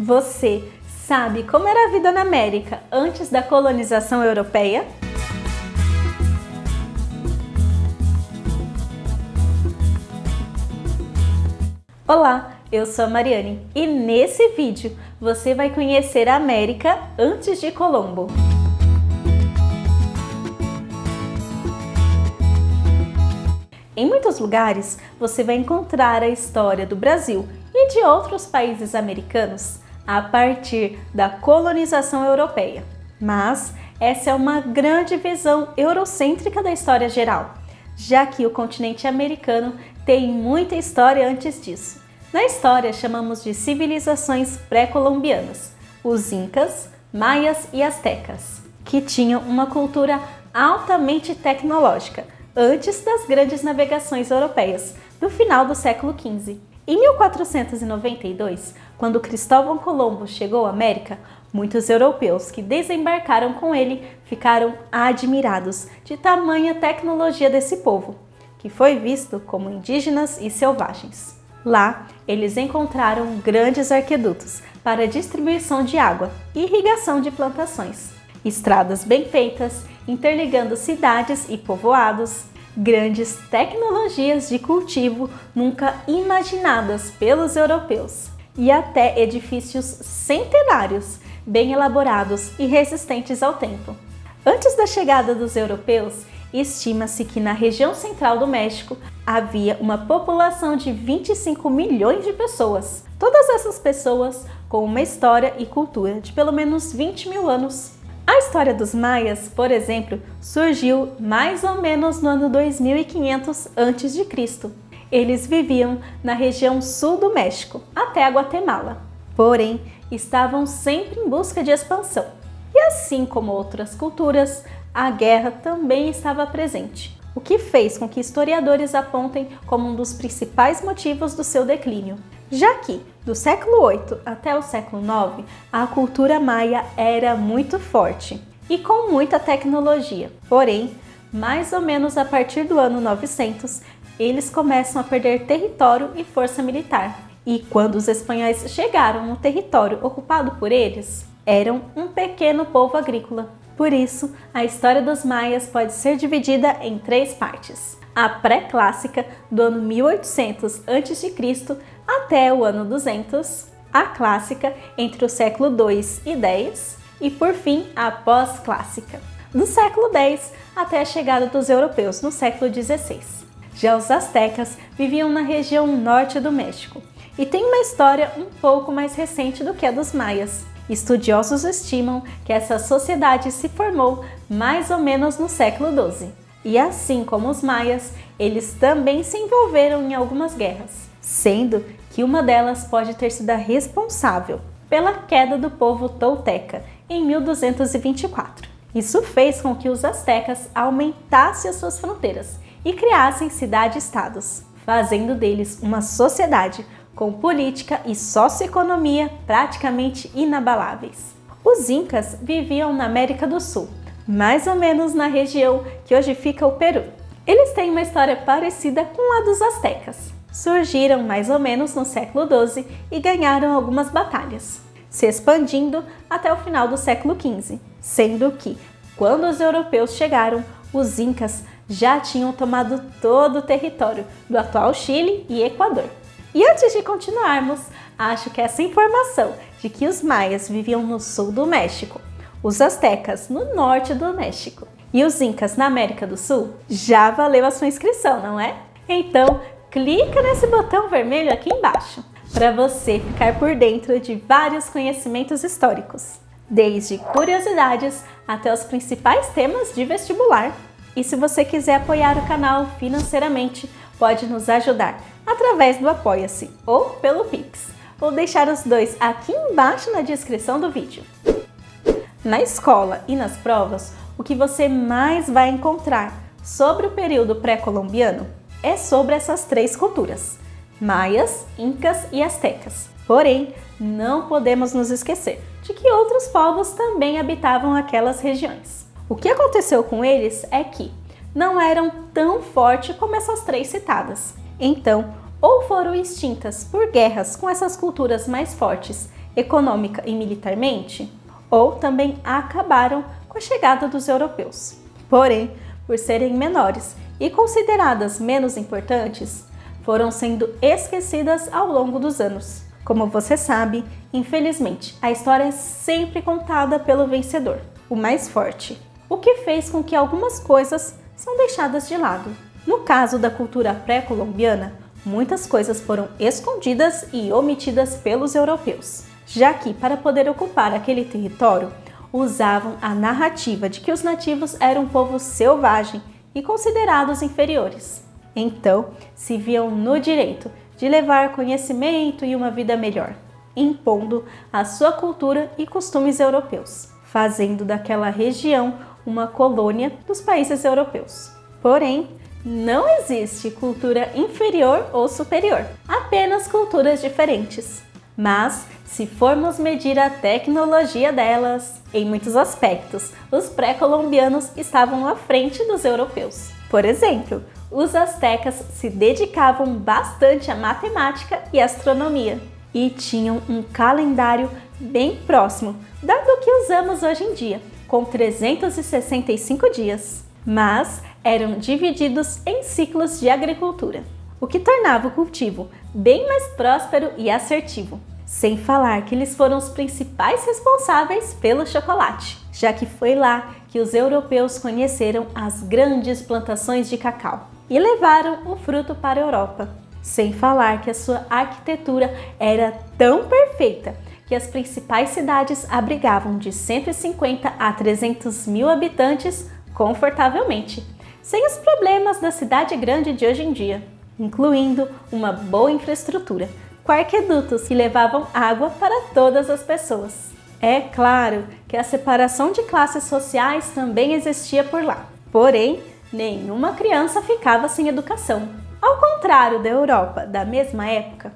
Você sabe como era a vida na América antes da colonização europeia? Olá, eu sou a Mariane e nesse vídeo você vai conhecer a América antes de Colombo. Em muitos lugares você vai encontrar a história do Brasil e de outros países americanos a partir da colonização europeia. Mas essa é uma grande visão eurocêntrica da história geral, já que o continente americano tem muita história antes disso. Na história chamamos de civilizações pré-colombianas, os Incas, Maias e Astecas, que tinham uma cultura altamente tecnológica antes das grandes navegações europeias, no final do século XV. Em 1492, quando Cristóvão Colombo chegou à América, muitos europeus que desembarcaram com ele ficaram admirados de tamanha tecnologia desse povo, que foi visto como indígenas e selvagens. Lá, eles encontraram grandes arquedutos para distribuição de água e irrigação de plantações, estradas bem feitas, interligando cidades e povoados, grandes tecnologias de cultivo nunca imaginadas pelos europeus, e até edifícios centenários, bem elaborados e resistentes ao tempo. Antes da chegada dos europeus, estima-se que na região central do México havia uma população de 25 milhões de pessoas. Todas essas pessoas com uma história e cultura de pelo menos 20 mil anos. A história dos maias, por exemplo, surgiu mais ou menos no ano 2500 a.C. Eles viviam na região sul do México, até a Guatemala. Porém, estavam sempre em busca de expansão. E assim como outras culturas, a guerra também estava presente, o que fez com que historiadores apontem como um dos principais motivos do seu declínio. Já que, do século VIII até o século IX, a cultura maia era muito forte e com muita tecnologia. Porém, mais ou menos a partir do ano 900, eles começam a perder território e força militar. E quando os espanhóis chegaram no território ocupado por eles, eram um pequeno povo agrícola. Por isso, a história dos maias pode ser dividida em três partes. A pré-clássica, do ano 1800 a.C. até o ano 200, a clássica, entre o século II e X, e por fim, a pós-clássica, do século X até a chegada dos europeus no século XVI. Já os astecas viviam na região norte do México e têm uma história um pouco mais recente do que a dos maias. Estudiosos estimam que essa sociedade se formou mais ou menos no século XII. E assim como os maias, eles também se envolveram em algumas guerras, sendo que uma delas pode ter sido a responsável pela queda do povo tolteca em 1224. Isso fez com que os astecas aumentassem as suas fronteiras e criassem cidade-estados, fazendo deles uma sociedade com política e socioeconomia praticamente inabaláveis. Os Incas viviam na América do Sul, mais ou menos na região que hoje fica o Peru. Eles têm uma história parecida com a dos astecas. Surgiram mais ou menos no século XII e ganharam algumas batalhas, se expandindo até o final do século XV, sendo que, quando os europeus chegaram, os Incas já tinham tomado todo o território do atual Chile e Equador. E antes de continuarmos, acho que essa informação de que os maias viviam no sul do México, os astecas no norte do México e os incas na América do Sul já valeu a sua inscrição, não é? Então, clica nesse botão vermelho aqui embaixo para você ficar por dentro de vários conhecimentos históricos, desde curiosidades até os principais temas de vestibular. E se você quiser apoiar o canal financeiramente, pode nos ajudar através do Apoia-se ou pelo Pix. Vou deixar os dois aqui embaixo na descrição do vídeo. Na escola e nas provas, o que você mais vai encontrar sobre o período pré-colombiano é sobre essas três culturas: maias, incas e astecas. Porém, não podemos nos esquecer de que outros povos também habitavam aquelas regiões. O que aconteceu com eles é que não eram tão fortes como essas três citadas. Então, ou foram extintas por guerras com essas culturas mais fortes econômica e militarmente, ou também acabaram com a chegada dos europeus. Porém, por serem menores e consideradas menos importantes, foram sendo esquecidas ao longo dos anos. Como você sabe, infelizmente, a história é sempre contada pelo vencedor, o mais forte, o que fez com que algumas coisas são deixadas de lado. No caso da cultura pré-colombiana, muitas coisas foram escondidas e omitidas pelos europeus, já que para poder ocupar aquele território, usavam a narrativa de que os nativos eram um povo selvagem e considerados inferiores. Então, se viam no direito de levar conhecimento e uma vida melhor, impondo a sua cultura e costumes europeus, fazendo daquela região uma colônia dos países europeus. Porém, não existe cultura inferior ou superior, apenas culturas diferentes. Mas, se formos medir a tecnologia delas, em muitos aspectos, os pré-colombianos estavam à frente dos europeus. Por exemplo, os astecas se dedicavam bastante à matemática e astronomia e tinham um calendário bem próximo do que usamos hoje em dia, com 365 dias, mas eram divididos em ciclos de agricultura, o que tornava o cultivo bem mais próspero e assertivo. Sem falar que eles foram os principais responsáveis pelo chocolate, já que foi lá que os europeus conheceram as grandes plantações de cacau e levaram o fruto para a Europa. Sem falar que a sua arquitetura era tão perfeita que as principais cidades abrigavam de 150 a 300 mil habitantes confortavelmente, sem os problemas da cidade grande de hoje em dia, incluindo uma boa infraestrutura, com aquedutos que levavam água para todas as pessoas. É claro que a separação de classes sociais também existia por lá, porém, nenhuma criança ficava sem educação. Ao contrário da Europa da mesma época,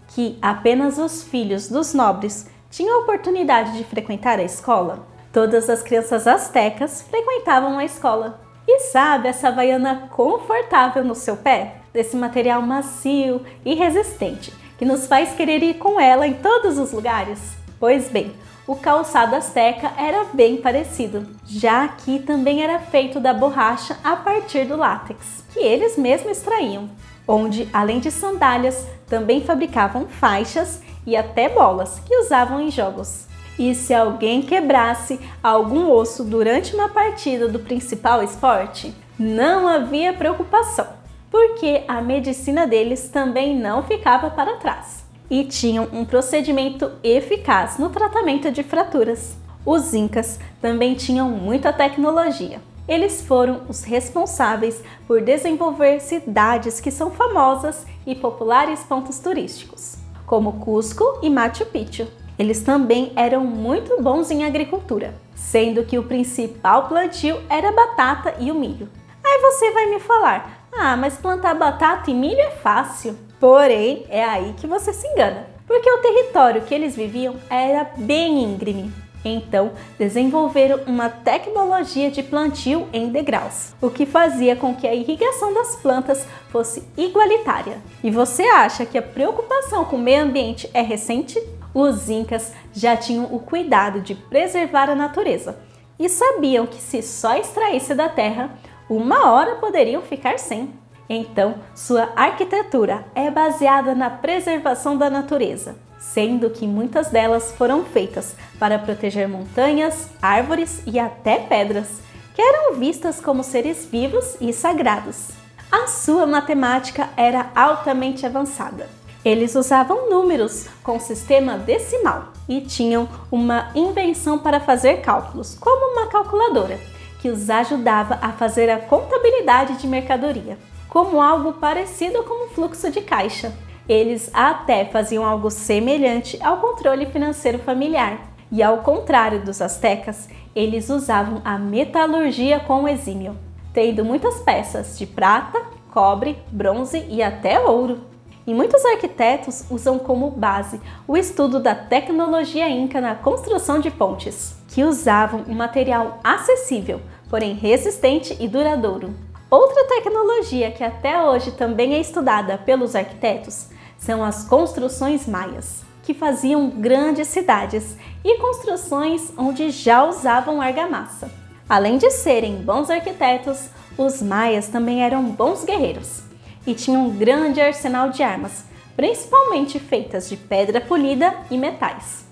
que apenas os filhos dos nobres tinham a oportunidade de frequentar a escola, todas as crianças astecas frequentavam a escola. E sabe essa havaiana confortável no seu pé? Desse material macio e resistente, que nos faz querer ir com ela em todos os lugares? Pois bem, o calçado asteca era bem parecido, já que também era feito da borracha a partir do látex, que eles mesmos extraíam, onde, além de sandálias, também fabricavam faixas e até bolas que usavam em jogos. E se alguém quebrasse algum osso durante uma partida do principal esporte, não havia preocupação, porque a medicina deles também não ficava para trás e tinham um procedimento eficaz no tratamento de fraturas. Os incas também tinham muita tecnologia. Eles foram os responsáveis por desenvolver cidades que são famosas e populares pontos turísticos, como Cusco e Machu Picchu. Eles também eram muito bons em agricultura, sendo que o principal plantio era a batata e o milho. Aí você vai me falar, mas plantar batata e milho é fácil. Porém, é aí que você se engana, porque o território que eles viviam era bem íngreme. Então, desenvolveram uma tecnologia de plantio em degraus, o que fazia com que a irrigação das plantas fosse igualitária. E você acha que a preocupação com o meio ambiente é recente? Os incas já tinham o cuidado de preservar a natureza e sabiam que se só extraísse da terra, uma hora poderiam ficar sem. Então, sua arquitetura é baseada na preservação da natureza, sendo que muitas delas foram feitas para proteger montanhas, árvores e até pedras, que eram vistas como seres vivos e sagrados. A sua matemática era altamente avançada. Eles usavam números com sistema decimal e tinham uma invenção para fazer cálculos, como uma calculadora, que os ajudava a fazer a contabilidade de mercadoria, como algo parecido com um fluxo de caixa. Eles até faziam algo semelhante ao controle financeiro familiar. E ao contrário dos astecas, eles usavam a metalurgia com exímio, tendo muitas peças de prata, cobre, bronze e até ouro. E muitos arquitetos usam como base o estudo da tecnologia inca na construção de pontes, que usavam um material acessível, porém resistente e duradouro. Outra tecnologia que até hoje também é estudada pelos arquitetos são as construções maias, que faziam grandes cidades e construções onde já usavam argamassa. Além de serem bons arquitetos, os maias também eram bons guerreiros e tinham um grande arsenal de armas, principalmente feitas de pedra polida e metais.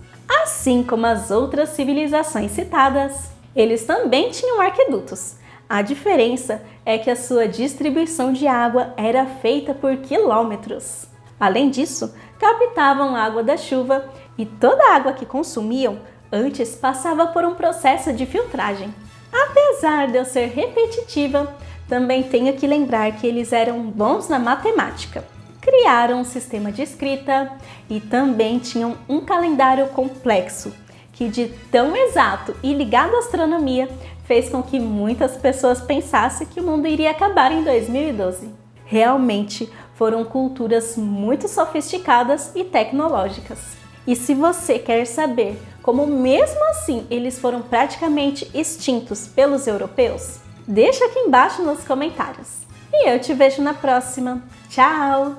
Assim como as outras civilizações citadas, eles também tinham aquedutos. A diferença é que a sua distribuição de água era feita por quilômetros. Além disso, captavam água da chuva e toda a água que consumiam antes passava por um processo de filtragem. Apesar de eu ser repetitiva, também tenho que lembrar que eles eram bons na matemática. Criaram um sistema de escrita e também tinham um calendário complexo, que de tão exato e ligado à astronomia, fez com que muitas pessoas pensassem que o mundo iria acabar em 2012. Realmente foram culturas muito sofisticadas e tecnológicas. E se você quer saber como mesmo assim eles foram praticamente extintos pelos europeus, deixa aqui embaixo nos comentários. E eu te vejo na próxima. Tchau!